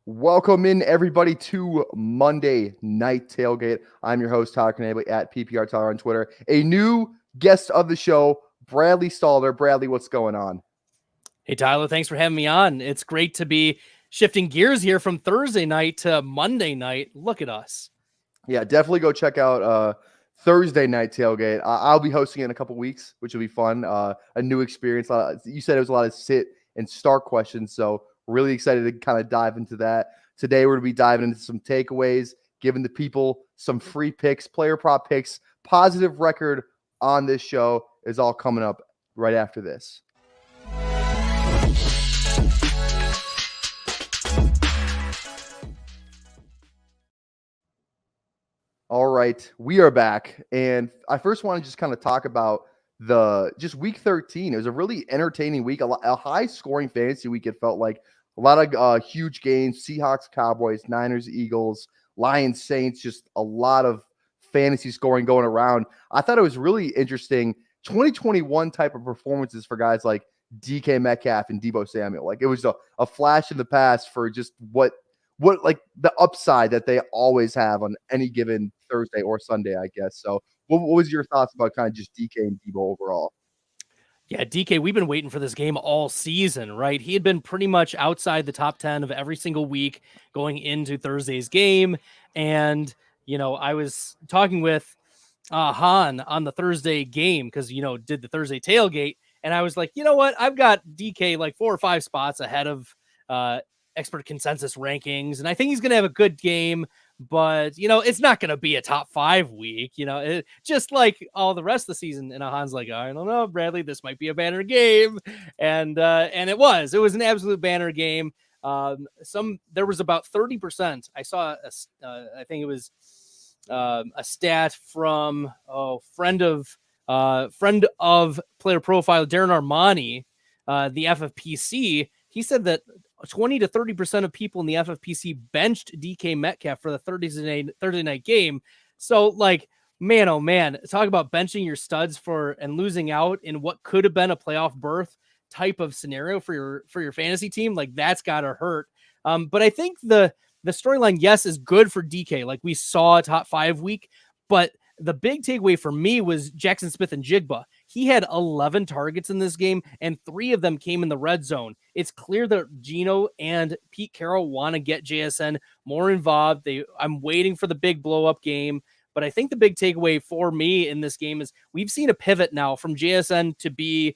Welcome in, everybody, to Monday Night Tailgate. I'm your host, Tyler Knaeble, at PPR Tyler on Twitter. A new guest of the show, Bradley Stalder. Bradley, what's going on? Hey, Tyler, thanks for having me on. It's great to be shifting gears here from Thursday night to Monday night. Look at us. Yeah, definitely go check out Thursday Night Tailgate. I'll be hosting it in a couple weeks, which will be fun. A new experience. You said it was a lot of sit and start questions, so really excited to kind of dive into that. Today, we're going to be diving into some takeaways, giving the people some free picks, player prop picks, positive record on this show is all coming up right after this. All right, we are back, and I first want to just kind of talk about just week 13. It was a really entertaining week, a high-scoring fantasy week. It felt like a lot of huge games: Seahawks, Cowboys, Niners, Eagles, Lions, Saints. Just a lot of fantasy scoring going around. I thought it was really interesting. 2021 type of performances for guys like DK Metcalf and Deebo Samuel. Like it was a flash in the past for just what like the upside that they always have on any given Thursday or Sunday, I guess. So what was your thoughts about kind of just DK and Deebo overall? Yeah, DK, we've been waiting for this game all season, right? He had been pretty much outside the top 10 of every single week going into Thursday's game. And, I was talking with Han on the Thursday game because, did the Thursday tailgate. And I was like, you know what? I've got DK like 4 or 5 spots ahead of expert consensus rankings. And I think he's going to have a good game. But, it's not going to be a top 5 week, just like all the rest of the season. And Han's like, I don't know, Bradley, this might be a banner game. And it was an absolute banner game. There was about 30%. I saw, I think it was a stat from friend of player profile, Darren Armani, the FFPC. He said that 20 to 30% of people in the FFPC benched DK Metcalf for the Thursday night game. So, like, man, oh man, talk about benching your studs and losing out in what could have been a playoff berth type of scenario for your fantasy team. Like, that's got to hurt. But I think the storyline, yes, is good for DK. Like, we saw a top 5 week, but the big takeaway for me was Jackson Smith-Njigba. He had 11 targets in this game, and 3 of them came in the red zone. It's clear that Gino and Pete Carroll want to get JSN more involved. I'm waiting for the big blow-up game, but I think the big takeaway for me in this game is we've seen a pivot now from JSN to be,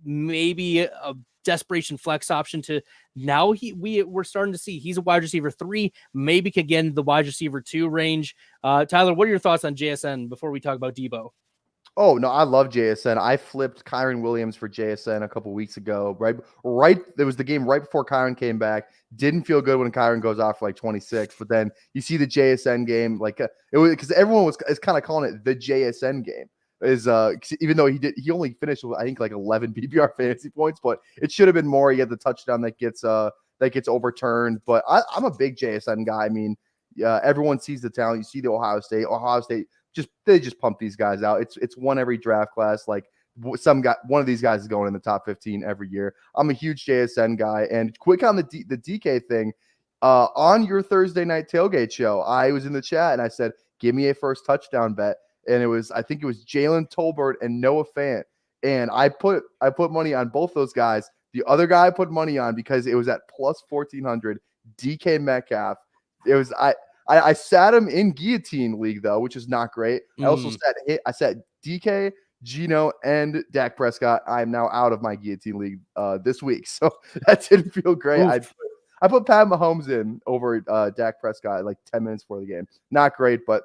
maybe a desperation flex option to now we're starting to see he's a wide receiver 3, maybe could get into the wide receiver 2 range. Tyler, what are your thoughts on JSN before we talk about Deebo? Oh, no, I love JSN. I flipped Kyren Williams for JSN a couple weeks ago. Right. There was the game right before Kyren came back. Didn't feel good when Kyren goes off for like 26, but then you see the JSN game, like it was because everyone is kind of calling it the JSN game. Even though he only finished with, I think, like 11 PPR fantasy points, but it should have been more. He had the touchdown that gets overturned. But I'm a big JSN guy. I mean, everyone sees the talent. You see the Ohio State they just pump these guys out. It's one every draft class. Like one of these guys is going in the top 15 every year. I'm a huge JSN guy. And quick on the DK thing, on your Thursday night tailgate show, I was in the chat and I said, give me a first touchdown bet. And I think it was Jalen Tolbert and Noah Fant. And I put money on both those guys. The other guy I put money on because it was at plus 1,400, DK Metcalf. I sat him in guillotine league though, which is not great. I also sat DK, Gino, and Dak Prescott. I'm now out of my guillotine league this week, so that didn't feel great. I put Pat Mahomes in over Dak Prescott like 10 minutes before the game. Not great, but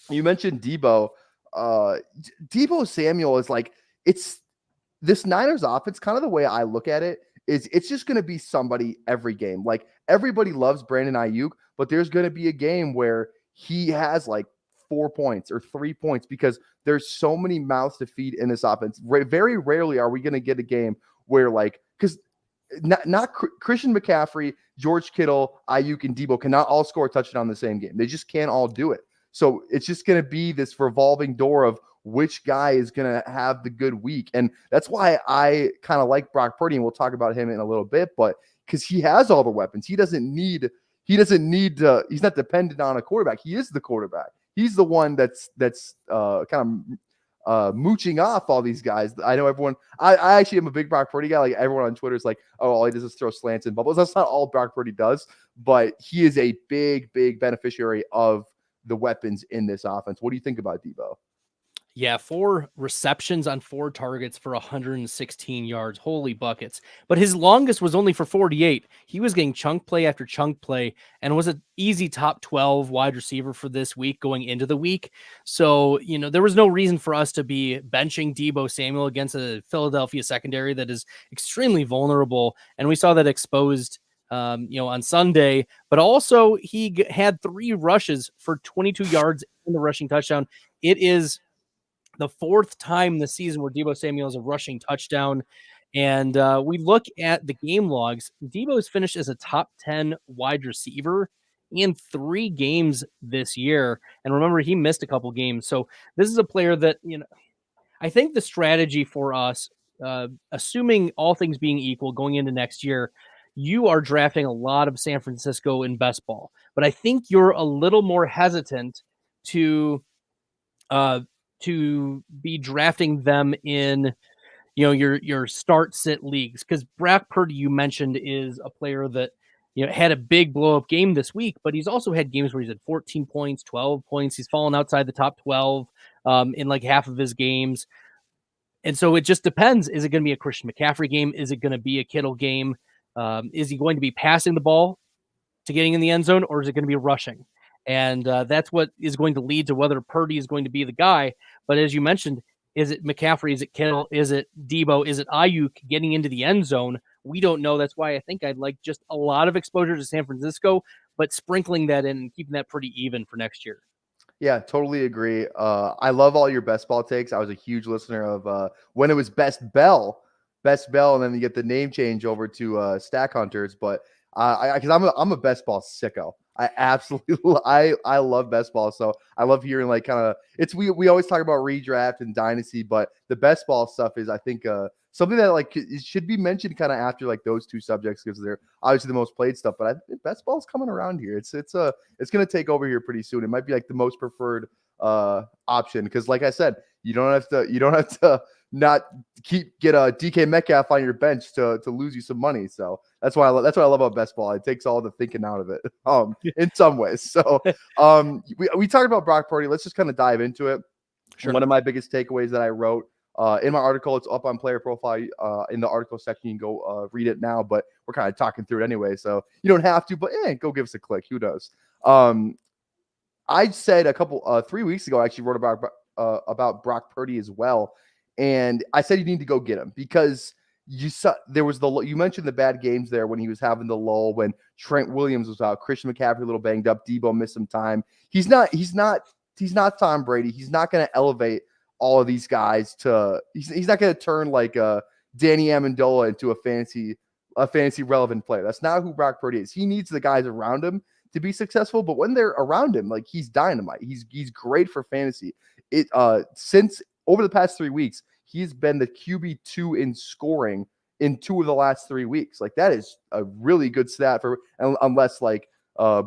you mentioned Deebo. Deebo Samuel is like this Niners offense. Kind of the way I look at it is it's just going to be somebody every game. Like everybody loves Brandon Ayuk, but there's going to be a game where he has like 4 points or 3 points because there's so many mouths to feed in this offense. Very rarely are we going to get a game where because not Christian McCaffrey, George Kittle, Ayuk, and Deebo cannot all score a touchdown in the same game. They just can't all do it. So it's just going to be this revolving door of which guy is going to have the good week. And that's why I kind of like Brock Purdy, and we'll talk about him in a little bit. But because he has all the weapons. He doesn't need to, he's not dependent on a quarterback. He is the quarterback. He's the one that's kind of mooching off all these guys. I know everyone. I actually am a big Brock Purdy guy. Like everyone on Twitter is like, oh, all he does is throw slants and bubbles. That's not all Brock Purdy does, but he is a big beneficiary of the weapons in this offense. What do you think about Debo? Yeah, 4 receptions on 4 targets for 116 yards. Holy buckets. But his longest was only for 48. He was getting chunk play after chunk play and was an easy top 12 wide receiver for this week going into the week. So, there was no reason for us to be benching Deebo Samuel against a Philadelphia secondary that is extremely vulnerable. And we saw that exposed on Sunday, but also he had 3 rushes for 22 yards in the rushing touchdown. It is the 4th time this season where Deebo Samuel has a rushing touchdown. And we look at the game logs. Deebo has finished as a top 10 wide receiver in 3 games this year. And remember, he missed a couple games. So this is a player that, I think the strategy for us, assuming all things being equal going into next year, you are drafting a lot of San Francisco in best ball. But I think you're a little more hesitant to be drafting them in, your start sit leagues. Because Brock Purdy, you mentioned, is a player that, had a big blow up game this week, but he's also had games where he's had 14 points, 12 points. He's fallen outside the top 12 in like half of his games. And so it just depends. Is it going to be a Christian McCaffrey game? Is it going to be a Kittle game? Is he going to be passing the ball to getting in the end zone, or is it going to be rushing? And that's what is going to lead to whether Purdy is going to be the guy. But as you mentioned, is it McCaffrey? Is it Kittle? Is it Debo? Is it Ayuk getting into the end zone? We don't know. That's why I think I'd like just a lot of exposure to San Francisco, but sprinkling that in and keeping that pretty even for next year. Yeah, totally agree. I love all your best ball takes. I was a huge listener of when it was best bell, and then you get the name change over to Stack Hunters. But because I'm a best ball sicko. I absolutely I love best ball. So I love hearing like kind of we always talk about redraft and dynasty, but the best ball stuff is I think something that like it should be mentioned kind of after like those 2 subjects because they're obviously the most played stuff. But I think best ball is coming around here. It's going to take over here pretty soon. It might be like the most preferred option because like I said, you don't have to not get a DK Metcalf on your bench to lose you some money. So that's what I love about best ball. It takes all the thinking out of it in some ways. So we talked about Brock Purdy. Let's just kind of dive into it. Sure. One of my biggest takeaways that I wrote in my article, it's up on Player Profile in the article section. You can go read it now, but we're kind of talking through it anyway. So you don't have to, but go give us a click. Who knows? I said 3 weeks ago, I actually wrote about Brock Purdy as well. And I said you need to go get him because you mentioned the bad games there when he was having the lull when Trent Williams was out, Christian McCaffrey a little banged up, Debo missed some time. He's not Tom Brady. He's not going to elevate all of these guys he's not going to turn like Danny Amendola into a fantasy relevant player. That's not who Brock Purdy is. He needs the guys around him to be successful, but when they're around him, like he's dynamite. He's great for fantasy. Since over the past 3 weeks, he's been the QB2 in scoring in 2 of the last 3 weeks. Like that is a really good stat unless like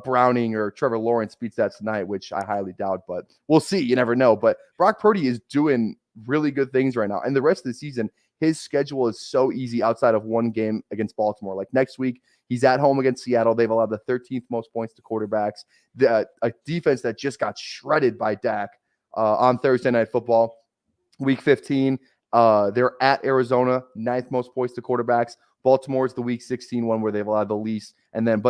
Browning or Trevor Lawrence beats that tonight, which I highly doubt, but we'll see. You never know. But Brock Purdy is doing really good things right now. And the rest of the season, his schedule is so easy outside of one game against Baltimore. Like next week, he's at home against Seattle. They've allowed the 13th most points to quarterbacks. A defense that just got shredded by Dak on Thursday Night Football. Week 15, they're at Arizona, 9th most points to quarterbacks. Baltimore is the week 16 one where they've allowed the least. And then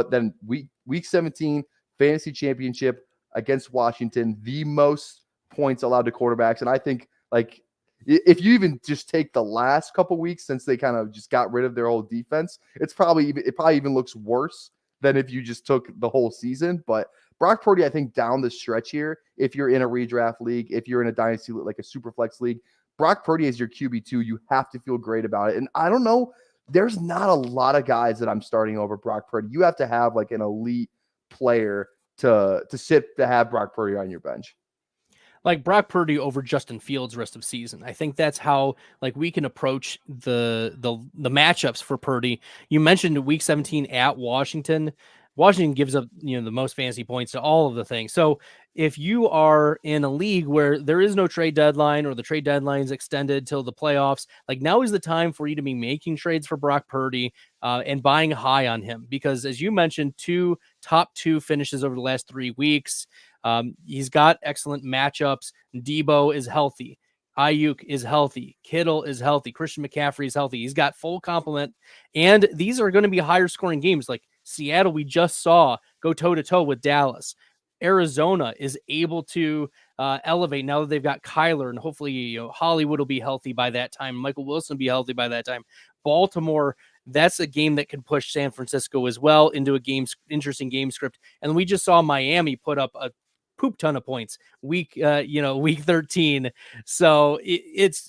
week 17, fantasy championship against Washington, the most points allowed to quarterbacks. And I think like if you even just take the last couple weeks since they kind of just got rid of their whole defense, it probably even looks worse than if you just took the whole season. But Brock Purdy, I think down the stretch here, if you're in a redraft league, if you're in a dynasty like a superflex league, Brock Purdy is your QB2. You have to feel great about it. And I don't know, there's not a lot of guys that I'm starting over Brock Purdy. You have to have like an elite player to have Brock Purdy on your bench. like Brock Purdy over Justin Fields rest of season. I think that's how like we can approach the matchups for Purdy. You mentioned week 17 at Washington. Washington gives up, the most fantasy points to all of the things. So if you are in a league where there is no trade deadline or the trade deadline is extended till the playoffs, like now is the time for you to be making trades for Brock Purdy and buying high on him, because as you mentioned, top two finishes over the last 3 weeks. He's got excellent matchups. Debo is healthy. Ayuk is healthy. Kittle is healthy. Christian McCaffrey is healthy. He's got full complement. And these are going to be higher scoring games. Like Seattle, we just saw go toe to toe with Dallas. Arizona is able to elevate now that they've got Kyler, and hopefully Hollywood will be healthy by that time. Michael Wilson will be healthy by that time. Baltimore, that's a game that can push San Francisco as well into a interesting game script. And we just saw Miami put up a poop ton of points week 13. So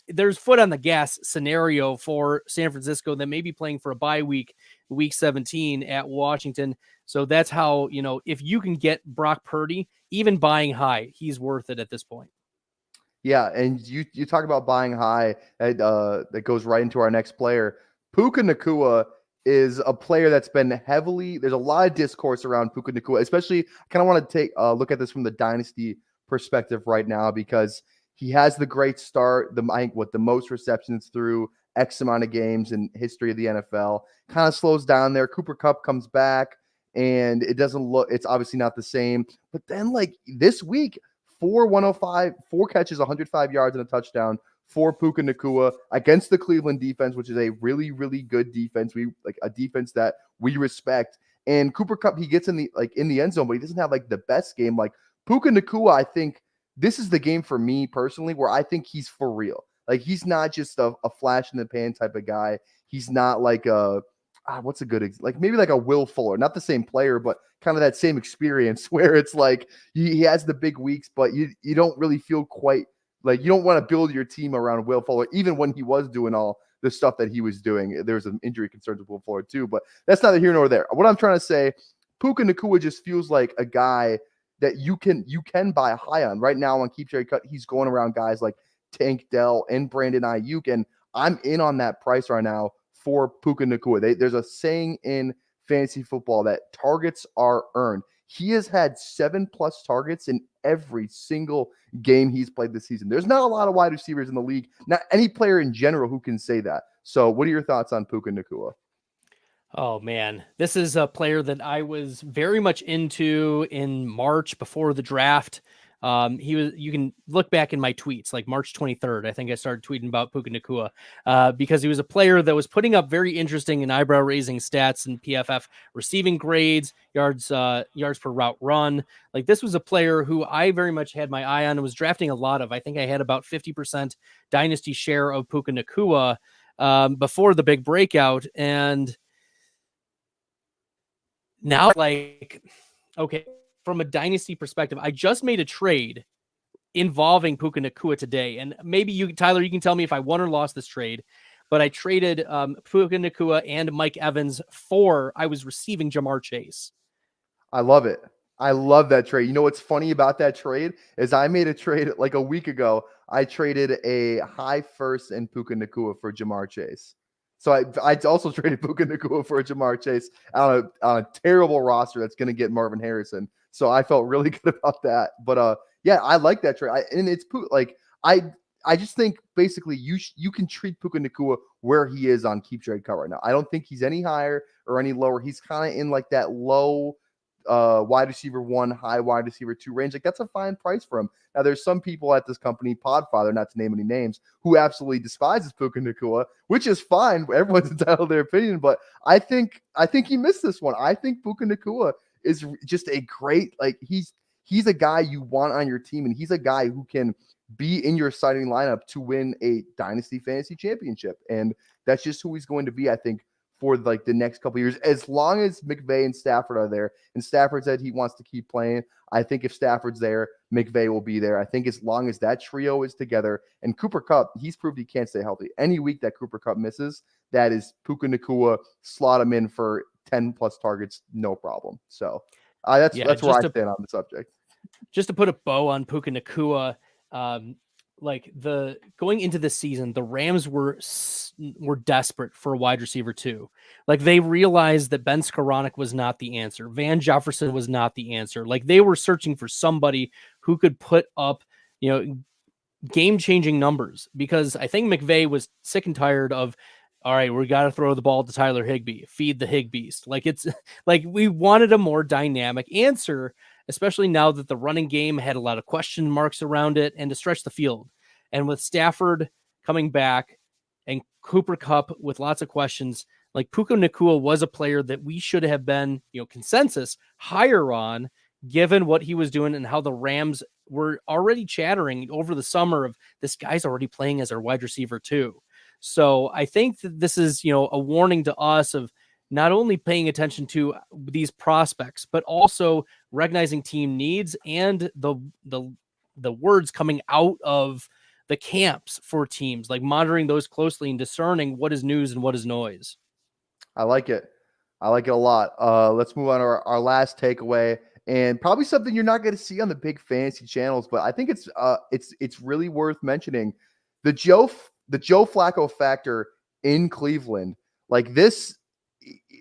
there's foot on the gas scenario for San Francisco that may be playing for a bye week 17 at Washington. So that's how, if you can get Brock Purdy, even buying high, he's worth it at this point. Yeah, and you talk about buying high, that goes right into our next player. Puka Nacua is a player that's been there's a lot of discourse around Puka Nacua, especially I kind of want to take a look at this from the Dynasty perspective right now, because he has the great start, the most receptions through X amount of games in history of the NFL. Kind of slows down there. Cooper Kupp comes back, and it's obviously not the same. But then like this week, 4 catches, 105 yards and a touchdown for Puka Nacua against the Cleveland defense, which is a really, really good defense. We like a defense that we respect. And Cooper Kupp, he gets in the end zone, but he doesn't have like the best game. Like Puka Nacua, I think this is the game for me personally where I think he's for real. Like he's not just a flash in the pan type of guy. He's not like what's a good like maybe like a Will Fuller, not the same player, but kind of that same experience where it's like he has the big weeks, but you don't really feel quite like you don't want to build your team around Will Fuller, even when he was doing all the stuff that he was doing. There was some injury concerns with Will Fuller too, but that's neither here nor there. What I'm trying to say, Puka Nacua just feels like a guy that you can buy high on. Right now on Keep Cherry Cut, he's going around guys like Tank Dell and Brandon Ayuk, and I'm in on that price right now for Puka Nacua. There's a saying in fantasy football that targets are earned. He has had 7+ targets in every single game he's played this season. There's not a lot of wide receivers in the league, not any player in general who can say that. So what are your thoughts on Puka Nacua? Oh man, this is a player that I was very much into in March before the draft. You can look back in my tweets, like March 23rd, I think I started tweeting about Puka Nacua, because he was a player that was putting up very interesting and eyebrow raising stats in PFF receiving grades, yards per route run. Like this was a player who I very much had my eye on and was drafting a lot of. I think I had about 50% dynasty share of Puka Nacua, before the big breakout. And now, like, okay, from a dynasty perspective, I just made a trade involving Puka Nacua today. And maybe you, Tyler, you can tell me if I won or lost this trade, but I traded Puka Nacua and Mike Evans I was receiving Jamar Chase. I love it. I love that trade. You know what's funny about that trade is I made a trade like a week ago. I traded a high first and Puka Nacua for Jamar Chase. So I also traded Puka Nacua for Jamar Chase on a terrible roster that's going to get Marvin Harrison. So I felt really good about that. But yeah, I like that trade. And it's like I just think basically you can treat Puka Nacua where he is on Keep Trade Cut right now. I don't think he's any higher or any lower. He's kind of in like that low wide receiver 1, high wide receiver 2 range. Like that's a fine price for him. Now there's some people at this company, Podfather, not to name any names, who absolutely despises Puka Nacua, which is fine. Everyone's entitled to their opinion, but I think he missed this one. I think Puka Nacua is just a great, like he's a guy you want on your team, and he's a guy who can be in your starting lineup to win a dynasty fantasy championship. And that's just who he's going to be, I think, for like the next couple of years, as long as McVay and Stafford are there. And Stafford said he wants to keep playing. I think if Stafford's there, McVay will be there. I think as long as that trio is together, and Cooper Kupp, he's proved he can't stay healthy. Any week that Cooper Kupp misses, that is Puka Nacua, slot him in for 10+ targets, no problem. So that's where I stand on the subject. Just to put a bow on Puka Nacua, like going into the season, the Rams were desperate for a wide receiver too. Like they realized that Ben Skoranek was not the answer. Van Jefferson was not the answer. Like they were searching for somebody who could put up, game-changing numbers, because I think McVay was sick and tired of, all right, we got to throw the ball to Tyler Higbee, feed the Higbeast. Like it's like we wanted a more dynamic answer, especially now that the running game had a lot of question marks around it and to stretch the field. And with Stafford coming back and Cooper Kupp with lots of questions, like Puka Nacua was a player that we should have been, consensus higher on, given what he was doing and how the Rams were already chattering over the summer of this guy's already playing as our wide receiver too. So I think that this is, a warning to us of not only paying attention to these prospects, but also recognizing team needs and the words coming out of the camps for teams, like monitoring those closely and discerning what is news and what is noise. I like it. I like it a lot. Let's move on to our last takeaway, and probably something you're not going to see on the big fantasy channels, but I think it's really worth mentioning. The Joe Flacco factor in Cleveland. Like this,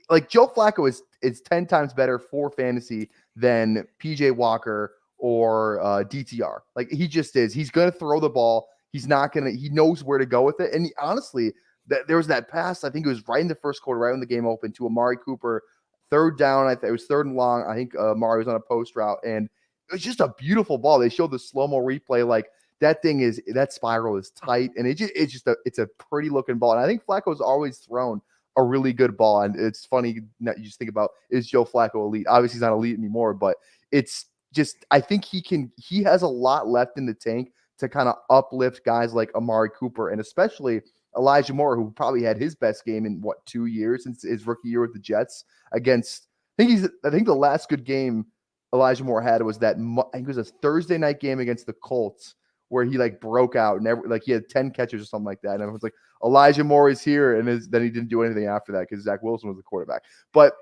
like Joe Flacco is 10 times better for fantasy than PJ Walker or DTR. Like he just is. He's going to throw the ball. He knows where to go with it. And honestly, there was that pass, I think it was right in the first quarter, right when the game opened, to Amari Cooper, third down. It was third and long. I think Amari was on a post route, and it was just a beautiful ball. They showed the slow-mo replay. Like that spiral is tight, and it's a pretty looking ball. And I think Flacco's always thrown a really good ball. And it's funny that you just think about, is Joe Flacco elite? Obviously he's not elite anymore, but it's just, I think he has a lot left in the tank to kind of uplift guys like Amari Cooper, and especially Elijah Moore, who probably had his best game in 2 years since his rookie year with the Jets against, I think the last good game Elijah Moore had was I think it was a Thursday night game against the Colts where he broke out and he had 10 catches or something like that. And everyone's like, Elijah Moore is here. And then he didn't do anything after that because Zach Wilson was the quarterback. But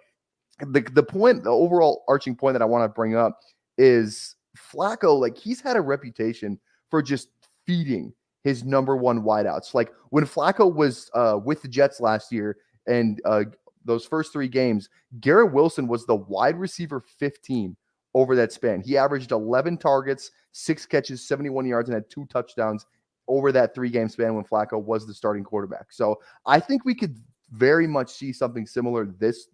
the overall arching point that I want to bring up is Flacco, he's had a reputation for just feeding his number one wideouts. Like when Flacco was with the Jets last year and those first 3 games, Garrett Wilson was the wide receiver 15 over that span. He averaged 11 targets, 6 catches, 71 yards, and had 2 touchdowns over that 3-game span when Flacco was the starting quarterback. So I think we could very much see something similar this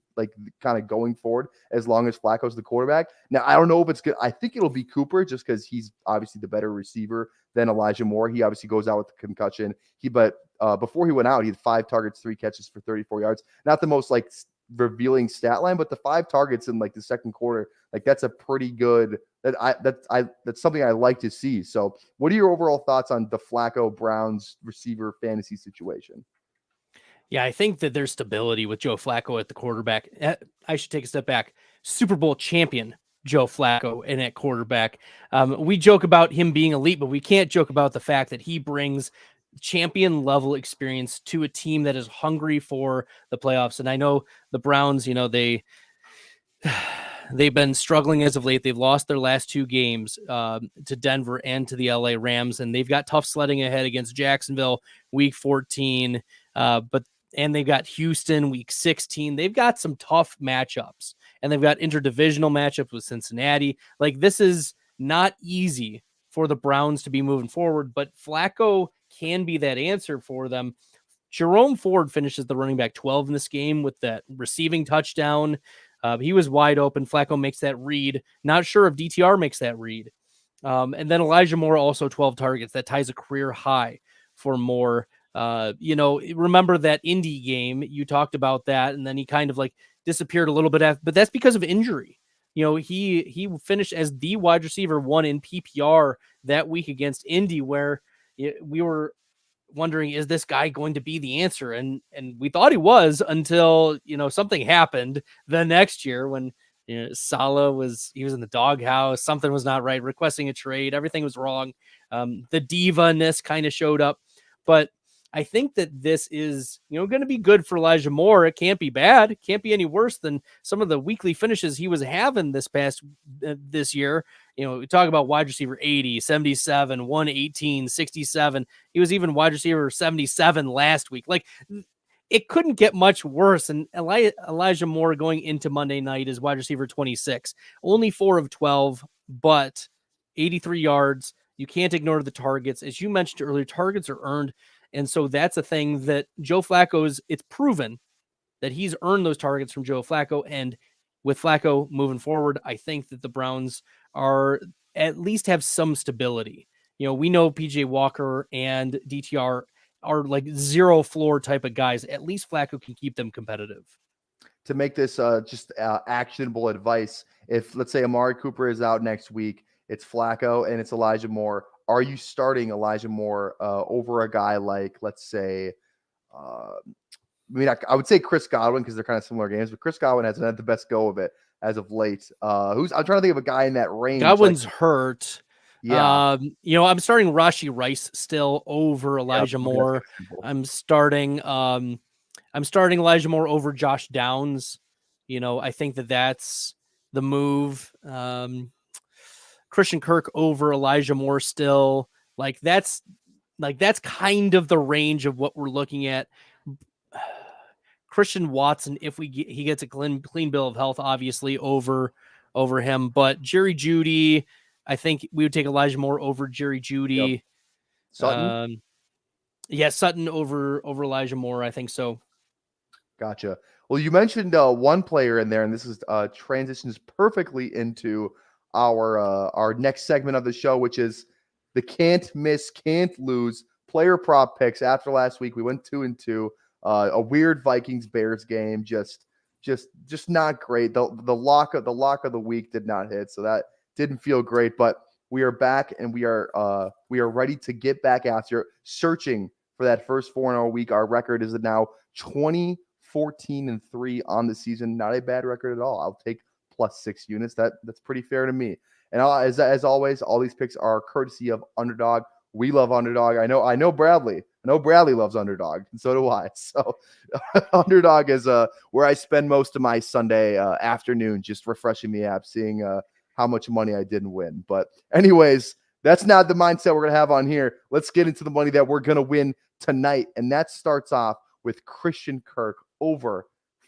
kind of going forward, as long as Flacco's the quarterback. Now, I don't know if it's good. I think it'll be Cooper just because he's obviously the better receiver than Elijah Moore. He obviously goes out with the concussion. But before he went out, he had 5 targets, 3 catches for 34 yards. Not the most revealing stat line, but the 5 targets in the second quarter, that's a pretty good. That's something I like to see. So, what are your overall thoughts on the Flacco Browns receiver fantasy situation? Yeah, I think that there's stability with Joe Flacco at the quarterback. I should take a step back. Super Bowl champion Joe Flacco in at quarterback. We joke about him being elite, but we can't joke about the fact that he brings champion level experience to a team that is hungry for the playoffs. And I know the Browns, they've been struggling as of late. They've lost their last 2 games to Denver and to the LA Rams, and they've got tough sledding ahead against Jacksonville week 14. And they've got Houston week 16. They've got some tough matchups, and they've got interdivisional matchups with Cincinnati. This is not easy for the Browns to be moving forward, but Flacco can be that answer for them. Jerome Ford finishes the running back 12 in this game with that receiving touchdown. He was wide open. Flacco makes that read. Not sure if DTR makes that read. And then Elijah Moore also 12 targets. That ties a career high for Moore. Remember that Indy game, you talked about that, and then he kind of disappeared a little bit but that's because of injury. He finished as the wide receiver 1 in PPR that week against Indy, where we were wondering, is this guy going to be the answer? And we thought he was until, something happened the next year when Saleh was in the doghouse. Something was not right, requesting a trade. Everything was wrong. The diva-ness kind of showed up, but I think that this is, going to be good for Elijah Moore. It can't be bad. It can't be any worse than some of the weekly finishes he was having this year. We talk about wide receiver 80, 77, 118, 67. He was even wide receiver 77 last week. Like, it couldn't get much worse. And Elijah Moore going into Monday night is wide receiver 26, only 4 of 12, but 83 yards. You can't ignore the targets. As you mentioned earlier, targets are earned. And so that's a thing that Joe Flacco's, it's proven that he's earned those targets from Joe Flacco. And with Flacco moving forward, I think that the Browns are at least have some stability. We know PJ Walker and DTR are like zero floor type of guys. At least Flacco can keep them competitive. To make this just actionable advice, if let's say Amari Cooper is out next week, it's Flacco and it's Elijah Moore. Are you starting Elijah Moore over a guy like, let's say, I would say Chris Godwin, because they're kind of similar games, but Chris Godwin hasn't had the best go of it as of late. I'm trying to think of a guy in that range. Godwin's hurt. Yeah. I'm starting Rashee Rice still over Elijah Moore. I'm starting Elijah Moore over Josh Downs. I think that's the move. Christian Kirk over Elijah Moore still. That's kind of the range of what we're looking at. Christian Watson, if he gets a clean bill of health, obviously over him, but Jerry Jeudy, I think we would take Elijah Moore over Jerry Jeudy. Yep. Sutton? Sutton over Elijah Moore. I think so. Gotcha. Well, you mentioned one player in there, and this is transitions perfectly into our next segment of the show, which is the can't miss, can't lose player prop picks. After last week, we went 2-2. A weird Vikings Bears game, just not great. The lock of the week did not hit, so that didn't feel great. But we are back, and we are ready to get back after searching for that first 4-0 week. Our record is now 20-14-3 on the season. Not a bad record at all. I'll take +6 units. That's pretty fair to me. And as always, all these picks are courtesy of Underdog. We love Underdog. I know Bradley. I know Bradley loves Underdog, and so do I. So Underdog is where I spend most of my Sunday afternoon, just refreshing the app, seeing how much money I didn't win. But anyways, that's not the mindset we're going to have on here. Let's get into the money that we're going to win tonight. And that starts off with Christian Kirk over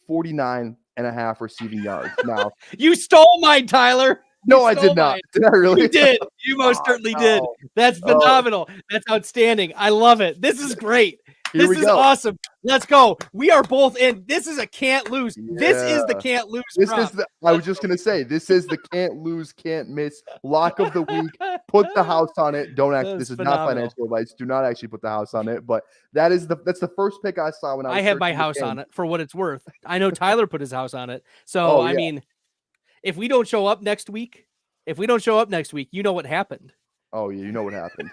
49.5 receiving yards. Now, you stole mine, Tyler. No, I did not. Did I really? You did. You most certainly did. That's phenomenal. That's outstanding. I love it. This is great. This is awesome. Let's go. We are both in. This is a can't lose. Yeah. This is the can't lose. I was just going to say, this is the can't lose, can't miss lock of the week. Put the house on it. This is not financial advice. Do not actually put the house on it. But that's the first pick I saw when I had my house on it for what it's worth. I know Tyler put his house on it. So, I mean, if we don't show up next week, you know what happened. Oh, yeah, you know what happened.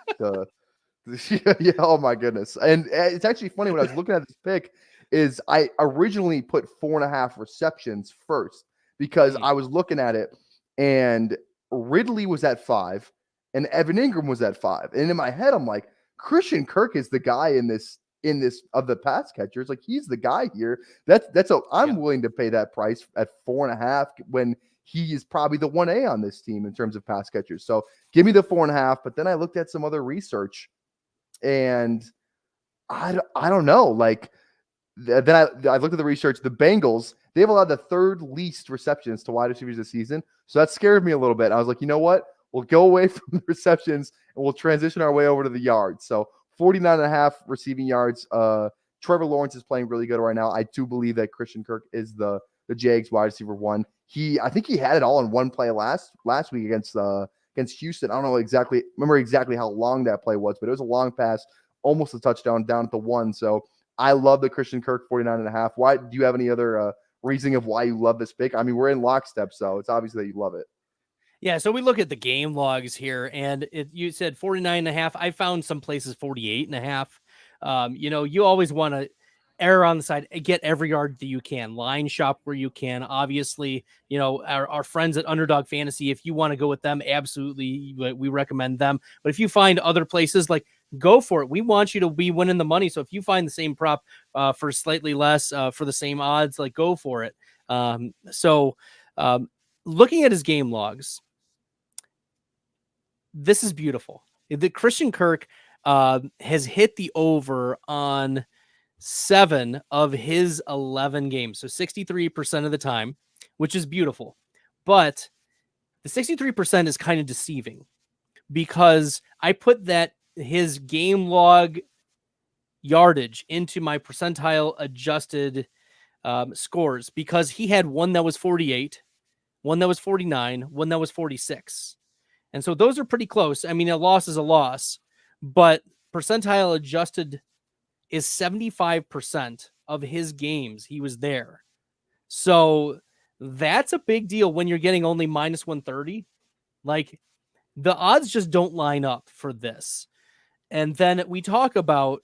Yeah, oh my goodness. And it's actually funny, when I was looking at this pick, is I originally put 4.5 receptions first, because I was looking at it and Ridley was at 5 and Evan Ingram was at 5. And in my head, I'm like, Christian Kirk is the guy in this of the pass catchers. Like, he's the guy here. I'm willing to pay that price at 4.5 when he is probably the 1A on this team in terms of pass catchers. So give me the 4.5. But then I looked at some other research, and I don't know. Like, then I looked at the research. The Bengals, they've allowed the 3rd least receptions to wide receivers this season. So that scared me a little bit. I was like, you know what? We'll go away from the receptions and we'll transition our way over to the yards. So 49.5 receiving yards. Trevor Lawrence is playing really good right now. I do believe that Christian Kirk is the Jags wide receiver 1. I think he had it all in one play last week against Houston. I don't remember exactly how long that play was, but it was a long pass, almost a touchdown down at the 1. So I love the Christian Kirk 49.5. Why do you have any other reasoning of why you love this pick? I mean, we're in lockstep, so it's obvious that you love it. Yeah, so we look at the game logs here, and you said 49.5. I found some places 48.5. You always want to err on the side, get every yard that you can, line shop where you can. Obviously, our friends at Underdog Fantasy, if you want to go with them, absolutely, we recommend them. But if you find other places, like go for it. We want you to be winning the money. So if you find the same prop for slightly less for the same odds, like go for it. Looking at his game logs, this is beautiful. The Christian Kirk has hit the over on 7 of his 11 games. So 63% of the time, which is beautiful. But the 63% is kind of deceiving because I put that his game log yardage into my percentile adjusted scores because he had one that was 48, one that was 49, one that was 46. And so those are pretty close. I mean, a loss is a loss, but percentile adjusted is 75% of his games. He was there. So that's a big deal when you're getting only minus 130. Like the odds just don't line up for this. And then we talk about,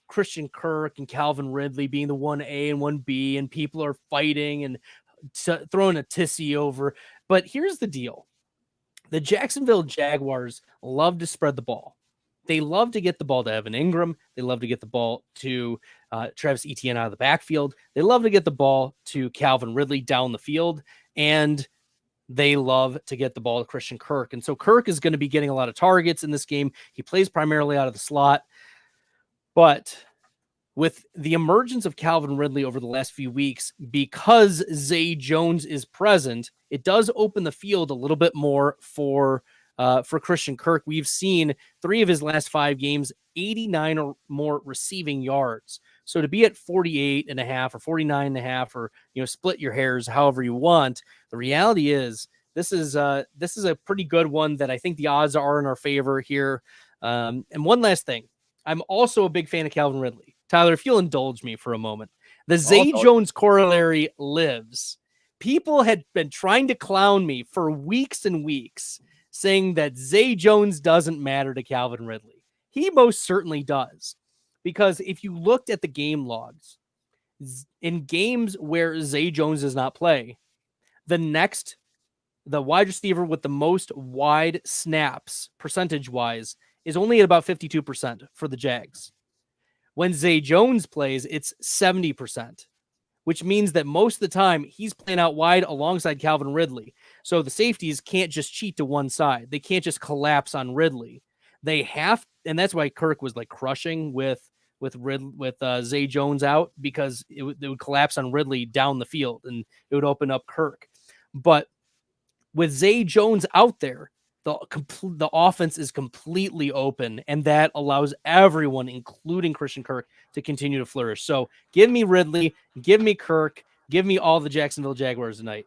Christian Kirk and Calvin Ridley being the 1A and 1B, and people are fighting and throwing a tissy over. But here's the deal. The Jacksonville Jaguars love to spread the ball. They love to get the ball to Evan Ingram. They love to get the ball to Travis Etienne out of the backfield. They love to get the ball to Calvin Ridley down the field. And they love to get the ball to Christian Kirk. And so Kirk is going to be getting a lot of targets in this game. He plays primarily out of the slot. But with the emergence of Calvin Ridley over the last few weeks, because Zay Jones is present, it does open the field a little bit more for Christian Kirk. We've seen 3 of his last 5 games, 89 or more receiving yards. So to be at 48.5 or 49.5, or split your hairs however you want, the reality is this is a pretty good one that I think the odds are in our favor here. And one last thing, I'm also a big fan of Calvin Ridley. Tyler, if you'll indulge me for a moment, the Zay Jones corollary lives. People had been trying to clown me for weeks and weeks, saying that Zay Jones doesn't matter to Calvin Ridley. He most certainly does. Because if you looked at the game logs, in games where Zay Jones does not play, the wide receiver with the most wide snaps, percentage-wise, is only at about 52% for the Jags. When Zay Jones plays, it's 70%, which means that most of the time he's playing out wide alongside Calvin Ridley. So the safeties can't just cheat to one side. They can't just collapse on Ridley. They have, and that's why Kirk was like crushing with Zay Jones out, because it would collapse on Ridley down the field and it would open up Kirk. But with Zay Jones out there, the offense is completely open, and that allows everyone, including Christian Kirk, to continue to flourish. So give me Ridley, give me Kirk, give me all the Jacksonville Jaguars tonight.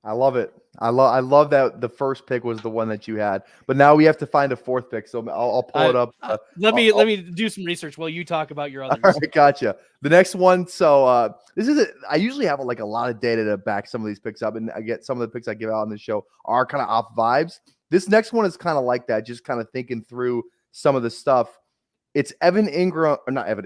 I love it. I love that the first pick was the one that you had, but now we have to find a 4th pick. So I'll pull it up. Let me do some research while you talk about your others. All right, gotcha. The next one. So I usually have a lot of data to back some of these picks up, and I get some of the picks I give out on the show are kind of off vibes. This next one is kind of like that, just kind of thinking through some of the stuff. It's Evan McPherson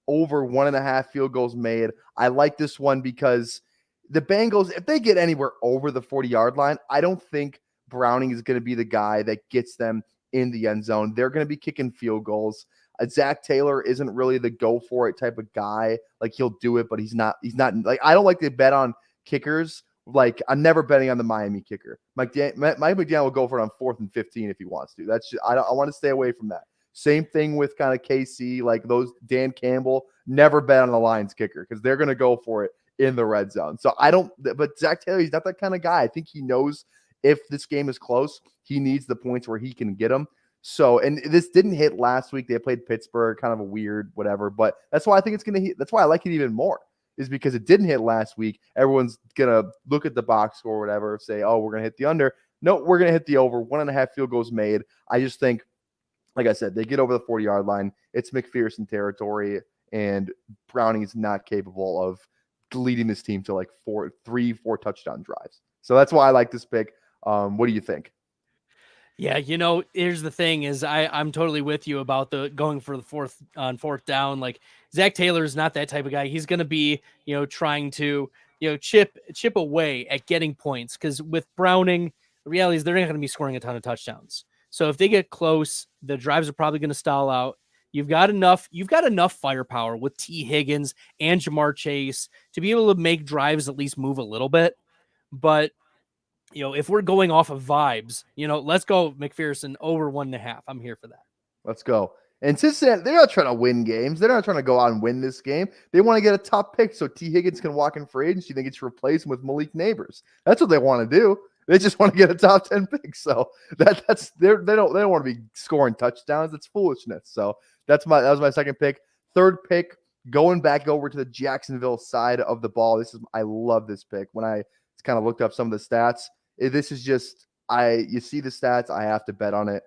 over 1.5 field goals made. I like this one because the Bengals, if they get anywhere over the 40-yard line, I don't think Browning is going to be the guy that gets them in the end zone. They're going to be kicking field goals. Zach Taylor isn't really the go for it type of guy. Like, he'll do it, but he's not like, I don't like to bet on kickers. Like, I'm never betting on the Miami kicker. Mike McDaniel will go for it on 4th and 15 if he wants to. That's just, I want to stay away from that. Same thing with kind of KC, like those Dan Campbell. Never bet on the Lions kicker because they're going to go for it in the red zone. So but Zach Taylor, he's not that kind of guy. I think he knows if this game is close, he needs the points where he can get them. So, and this didn't hit last week. They played Pittsburgh, kind of a weird whatever, but that's why I think it's going to hit. That's why I like it even more, is because it didn't hit last week. Everyone's going to look at the box score or whatever, say, oh, we're going to hit the under. No, we're going to hit the over. 1.5 field goals made. I just think, like I said, they get over the 40-yard line. It's McPherson territory, and Browning is not capable of leading this team to like 4 touchdown drives. So that's why I like this pick. What do you think? Yeah, here's the thing is I'm totally with you about the going for the 4th down. Like, Zach Taylor is not that type of guy. He's going to be, trying to, chip away at getting points, because with Browning, the reality is they're not going to be scoring a ton of touchdowns. So if they get close, the drives are probably going to stall out. You've got enough firepower with T. Higgins and Jamar Chase to be able to make drives at least move a little bit. But if we're going off of vibes, let's go McPherson over 1.5. I'm here for that. Let's go. And Cincinnati, they're not trying to win games. They're not trying to go out and win this game. They want to get a top pick so T. Higgins can walk in free agency. They get to replace him with Malik Neighbors. That's what they want to do. They just want to get a top 10 pick. So they don't want to be scoring touchdowns. It's foolishness. So that was my second pick. Third pick, going back over to the Jacksonville side of the ball. I love this pick. When I kind of looked up some of the stats, this is just you see the stats, I have to bet on it.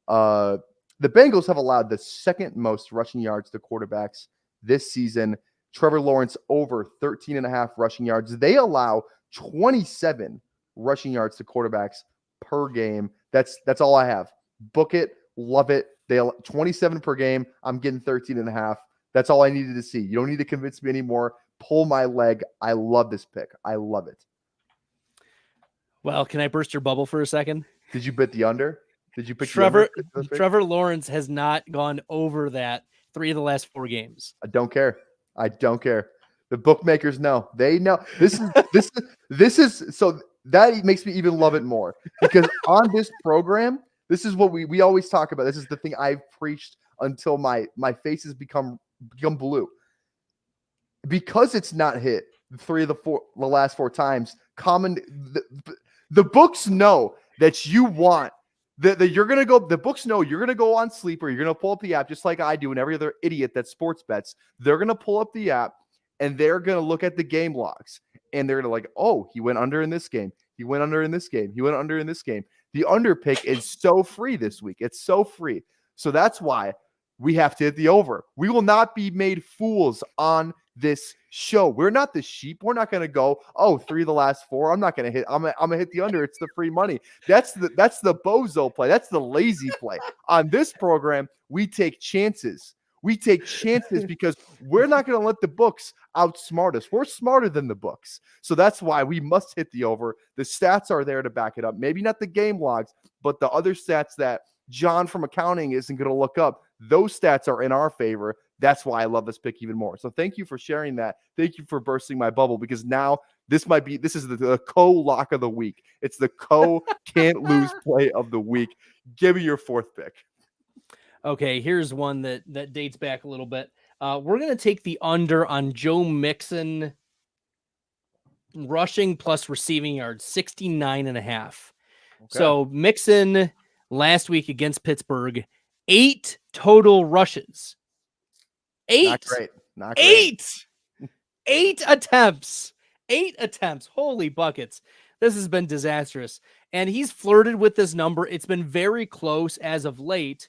The Bengals have allowed the second most rushing yards to quarterbacks this season. Trevor Lawrence over 13.5 rushing yards. They allow 27 rushing yards to quarterbacks per game. That's all I have. Book it. Love it. They 27 per game. I'm getting 13.5. That's all I needed to see. You don't need to convince me anymore. Pull my leg. I love this pick. I love it. Well, can I burst your bubble for a second? Did you bet the under? Did you pick Trevor Lawrence has not gone over that 3 of the last 4 games. I don't care. The bookmakers know. They know. This is so that makes me even love it more because on this program, this is what we always talk about. This is the thing I've preached until my face has become blue. Because it's not hit 3 of the last 4 times. The books know that you want that you're going to go. The books know you're going to go on Sleeper. You're going to pull up the app just like I do and every other idiot that sports bets. They're going to pull up the app and they're going to look at the game logs and they're going to oh, he went under in this game. He went under in this game. He went under in this game. The under pick is so free this week. It's so free. So that's why we have to hit the over. We will not be made fools on this show. We're not the sheep. We're not going to go, 3 of the last 4. I'm not going to hit. I'm going to hit the under. It's the free money. That's the bozo play. That's the lazy play. On this program, we take chances. We take chances because we're not going to let the books outsmart us. We're smarter than the books. So that's why we must hit the over. The stats are there to back it up. Maybe not the game logs, but the other stats that John from accounting isn't going to look up. Those stats are in our favor. That's why I love this pick even more. So thank you for sharing that. Thank you for bursting my bubble because now this is the co-lock of the week. It's the can't lose play of the week. Give me your 4th pick. Okay, here's one that dates back a little bit. We're going to take the under on Joe Mixon rushing plus receiving yards, 69.5. Okay. So Mixon last week against Pittsburgh, 8 total rushes. 8. Not great. 8 attempts. 8 attempts. Holy buckets. This has been disastrous. And he's flirted with this number. It's been very close as of late.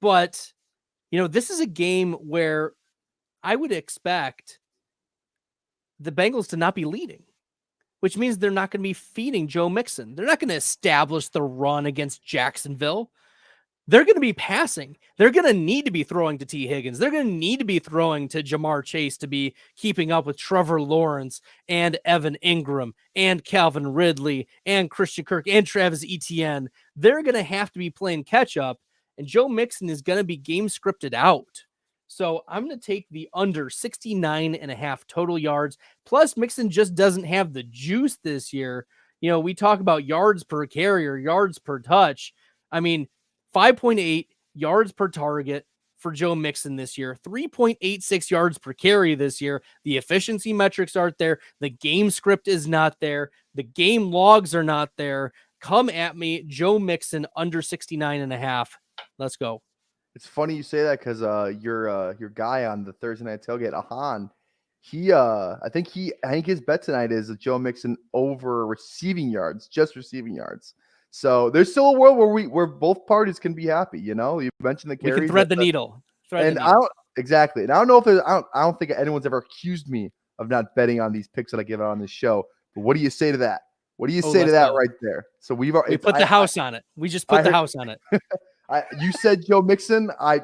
But, this is a game where I would expect the Bengals to not be leading, which means they're not going to be feeding Joe Mixon. They're not going to establish the run against Jacksonville. They're going to be passing. They're going to need to be throwing to T. Higgins. They're going to need to be throwing to Jamar Chase to be keeping up with Trevor Lawrence and Evan Ingram and Calvin Ridley and Christian Kirk and Travis Etienne. They're going to have to be playing catch up. And Joe Mixon is going to be game scripted out. So I'm going to take the under 69.5 total yards. Plus, Mixon just doesn't have the juice this year. We talk about yards per carry or yards per touch. I mean, 5.8 yards per target for Joe Mixon this year, 3.86 yards per carry this year. The efficiency metrics aren't there. The game script is not there. The game logs are not there. Come at me, Joe Mixon under 69.5. Let's go. It's funny you say that because your guy on the Thursday Night Tailgate, Ahan, I think his bet tonight is Joe Mixon over receiving yards, just receiving yards. So there's still a world where both parties can be happy. You mentioned the carries. We can thread the needle. Exactly. And I don't know if I don't think anyone's ever accused me of not betting on these picks that I give out on this show. But what do you say to that? What do you say to that right there? So we put the house on it. We just put the house on it. You said Joe Mixon. I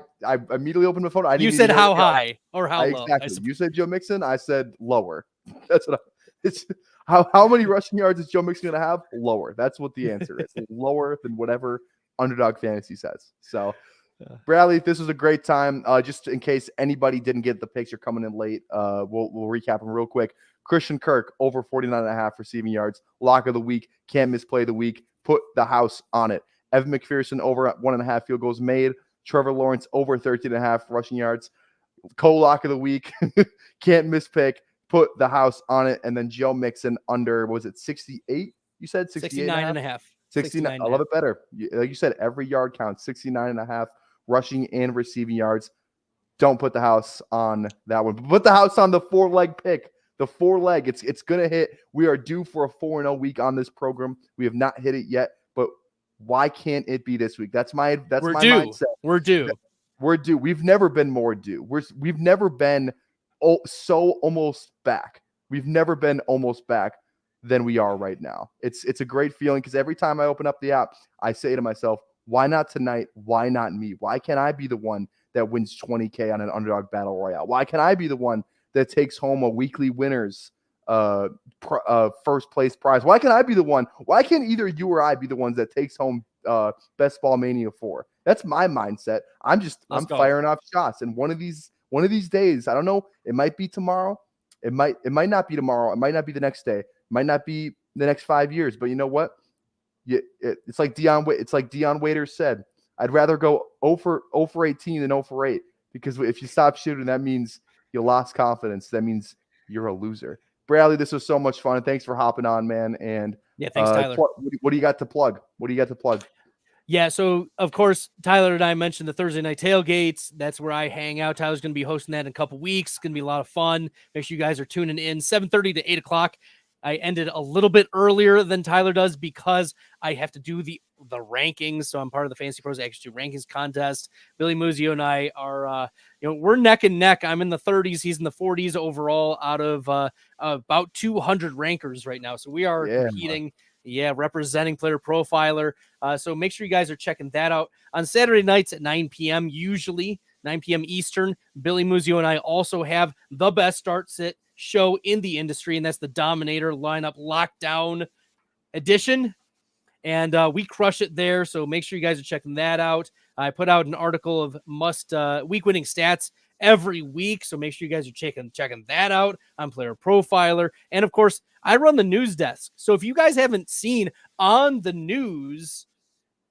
immediately opened my phone. You said how high or how low? Exactly. You said Joe Mixon. I said lower. That's what it's. How many rushing yards is Joe Mixon going to have? Lower. That's what the answer is. Lower than whatever Underdog Fantasy says. So, Bradley, this was a great time. Just in case anybody didn't get the picture coming in late, we'll recap them real quick. Christian Kirk, over 49.5 receiving yards. Lock of the week. Can't miss play of the week. Put the house on it. Evan McPherson, over 1.5 field goals made. Trevor Lawrence, over 13.5 rushing yards. Co-lock of the week. Can't miss pick. Put the house on it. And then Joe Mixon, under, was it 68? You said 69.5. 69. I love it better. Like you said, every yard counts. 69.5 rushing and receiving yards. Don't put the house on that one. Put the house on the 4-leg pick. The 4-leg. It's going to hit. We are due for a 4-0 week on this program. We have not hit it yet, but why can't it be this week? That's my mindset. We're due. We're due. We've never been more due. We've never been so almost back. We've never been almost back than we are right now. It's a great feeling because every time I open up the app, I say to myself, why not tonight? Why not me? Why can't I be the one that wins $20K on an Underdog Battle Royale? Why can't I be the one that takes home a weekly winners first place prize? Why can't I be the one? Why can't either you or I be the ones that takes home Best Ball Mania 4? That's my mindset. I'm firing off shots. And one of these days, I don't know, it might be tomorrow. It might not be tomorrow. It might not be the next day. It might not be the next 5 years. But you know what? It's like Deion Waiters said, I'd rather go 0 for 18 than 0 for 8, because if you stop shooting, that means you lost confidence. That means you're a loser. Bradley, this was so much fun. And thanks for hopping on, man. And yeah, thanks, Tyler. What do you got to plug? Yeah, so of course, Tyler and I mentioned the Thursday Night Tailgates. That's where I hang out. Tyler's going to be hosting that in a couple weeks. It's going to be a lot of fun. Make sure you guys are tuning in. 7:30 to 8 o'clock. I ended a little bit earlier than Tyler does because I have to do the rankings. So I'm part of the Fantasy Pros X2 rankings contest. Billy Muzio and I are, we're neck and neck. I'm in the 30s. He's in the 40s overall out of about 200 rankers right now. So we are competing. Yeah, representing Player Profiler. So make sure you guys are checking that out. On Saturday nights at 9 p.m., usually 9 p.m. Eastern, Billy Muzio and I also have the best start sit show in the industry, and that's the Dominator Lineup Lockdown Edition. And we crush it there, so make sure you guys are checking that out. I put out an article of week-winning stats every week, so make sure you guys are checking that out on Player Profiler. And, of course, I run the news desk. So if you guys haven't seen on the news,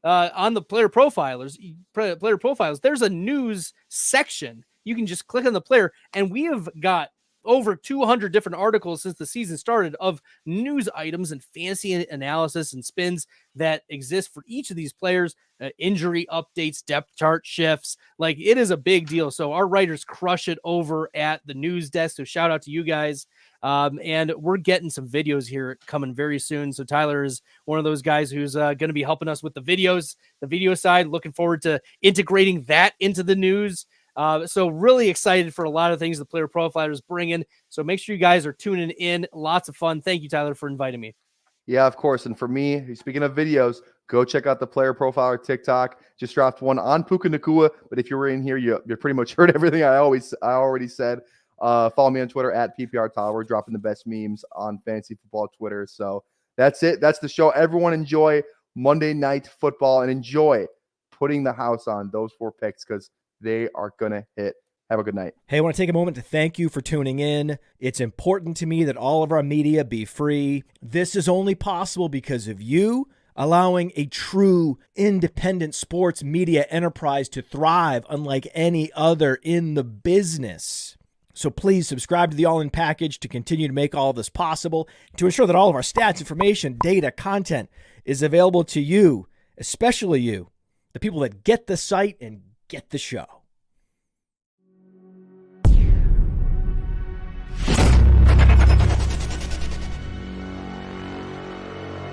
on the Player Profiles, there's a news section. You can just click on the player, and we have got over 200 different articles since the season started of news items and fantasy analysis and spins that exist for each of these players, injury updates, depth chart shifts. Like, it is a big deal. So our writers crush it over at the news desk. So shout out to you guys. And we're getting some videos here coming very soon. So Tyler is one of those guys who's going to be helping us with the videos, the video side. Looking forward to integrating that into the news. So really excited for a lot of things the Player Profiler is bringing. So make sure you guys are tuning in. Lots of fun. Thank you, Tyler, for inviting me. Yeah, of course. And for me, speaking of videos, go check out the Player Profiler TikTok. Just dropped one on Puka Nacua. But if you were in here, you pretty much heard everything I already said. Follow me on Twitter at PPR Tyler. We're dropping the best memes on fantasy football Twitter. So that's it. That's the show. Everyone enjoy Monday Night Football and enjoy putting the house on those 4 picks because they are going to hit. Have a good night. Hey, I want to take a moment to thank you for tuning in. It's important to me that all of our media be free. This is only possible because of you allowing a true independent sports media enterprise to thrive unlike any other in the business. So please subscribe to the All In Package to continue to make all of this possible, to ensure that all of our stats, information, data, content is available to you, especially you, the people that get the site and get the show.